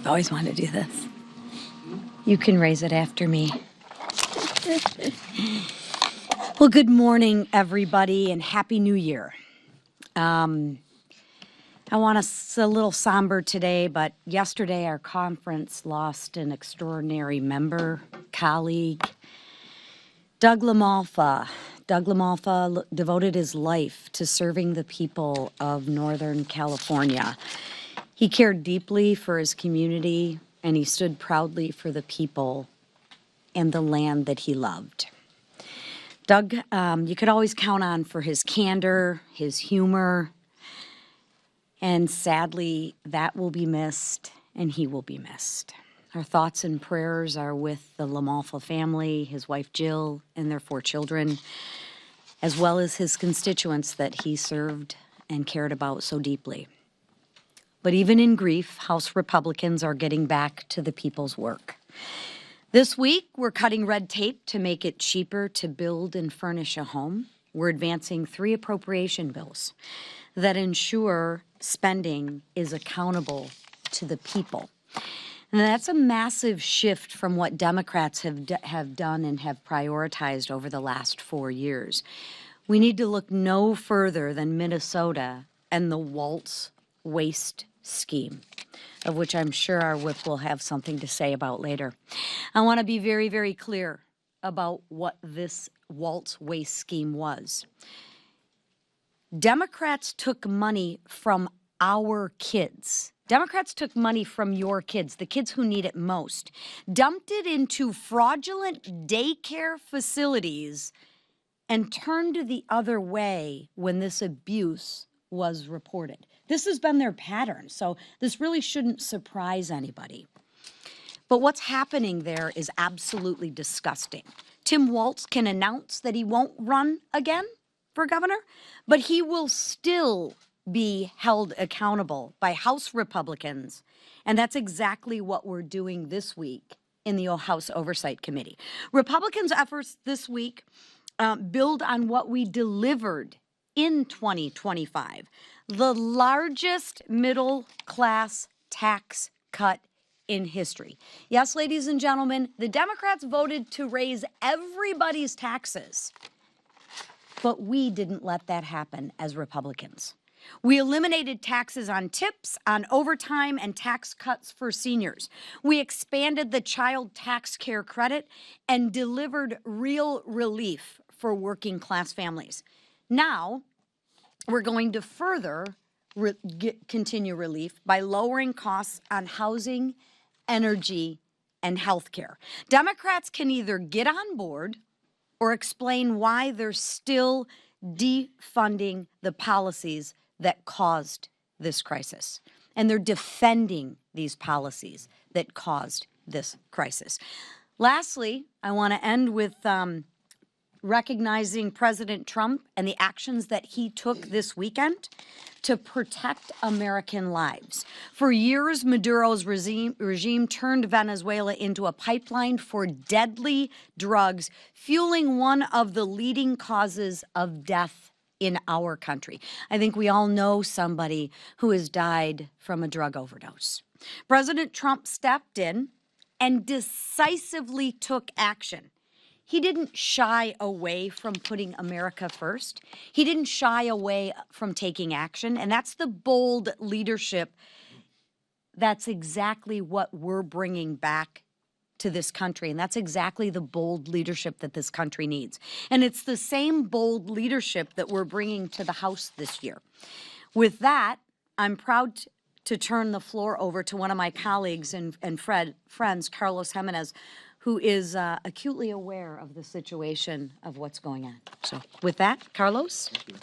I've always wanted to do this. You can raise it after me. Well, good morning, everybody, and Happy New Year. I want us a little somber today, but yesterday our conference lost an extraordinary member, colleague, Doug LaMalfa. Doug LaMalfa devoted his life to serving the people of Northern California. He cared deeply for his community, and he stood proudly for the people and the land that he loved. Doug, you could always count on for his candor, his humor, and sadly, that will be missed, and he will be missed. Our thoughts and prayers are with the LaMalfa family, his wife Jill, and their 4 children, as well as his constituents that he served and cared about so deeply. But even in grief, House Republicans are getting back to the people's work. This week, we're cutting red tape to make it cheaper to build and furnish a home. We're advancing 3 appropriation bills that ensure spending is accountable to the people. And that's a massive shift from what Democrats have done and have prioritized over the last 4 years. We need to look no further than Minnesota and the Waltz waste scheme, of which I'm sure our whip will have something to say about later. I want to be very, very clear about what this Waltz waste scheme was. Democrats took money from our kids. Democrats took money from your kids, the kids who need it most, dumped it into fraudulent daycare facilities, and turned the other way when this abuse was reported. This has been their pattern, so this really shouldn't surprise anybody. But what's happening there is absolutely disgusting. Tim Walz can announce that he won't run again for governor, but he will still be held accountable by House Republicans, and that's exactly what we're doing this week in the House Oversight Committee. Republicans' efforts this week build on what we delivered in 2025, the largest middle-class tax cut in history. Yes, ladies and gentlemen, the Democrats voted to raise everybody's taxes, but we didn't let that happen as Republicans. We eliminated taxes on tips, on overtime, and tax cuts for seniors. We expanded the child tax care credit and delivered real relief for working class families. Now, we're going to further continue relief by lowering costs on housing, energy, and health care. Democrats can either get on board or explain why they're still defunding the policies that caused this crisis. And they're defending these policies that caused this crisis. Lastly, I want to end with recognizing President Trump and the actions that he took this weekend to protect American lives. For years, Maduro's regime turned Venezuela into a pipeline for deadly drugs, fueling one of the leading causes of death in our country. I think we all know somebody who has died from a drug overdose. President Trump stepped in and decisively took action. He didn't shy away from putting America first. He didn't shy away from taking action, and that's the bold leadership. That's exactly what we're bringing back to this country, and that's exactly the bold leadership that this country needs. And it's the same bold leadership that we're bringing to the House this year. With that, I'm proud to turn the floor over to one of my colleagues and friends, Carlos Jimenez, who is acutely aware of the situation of what's going on. So with that, Carlos. Thank you.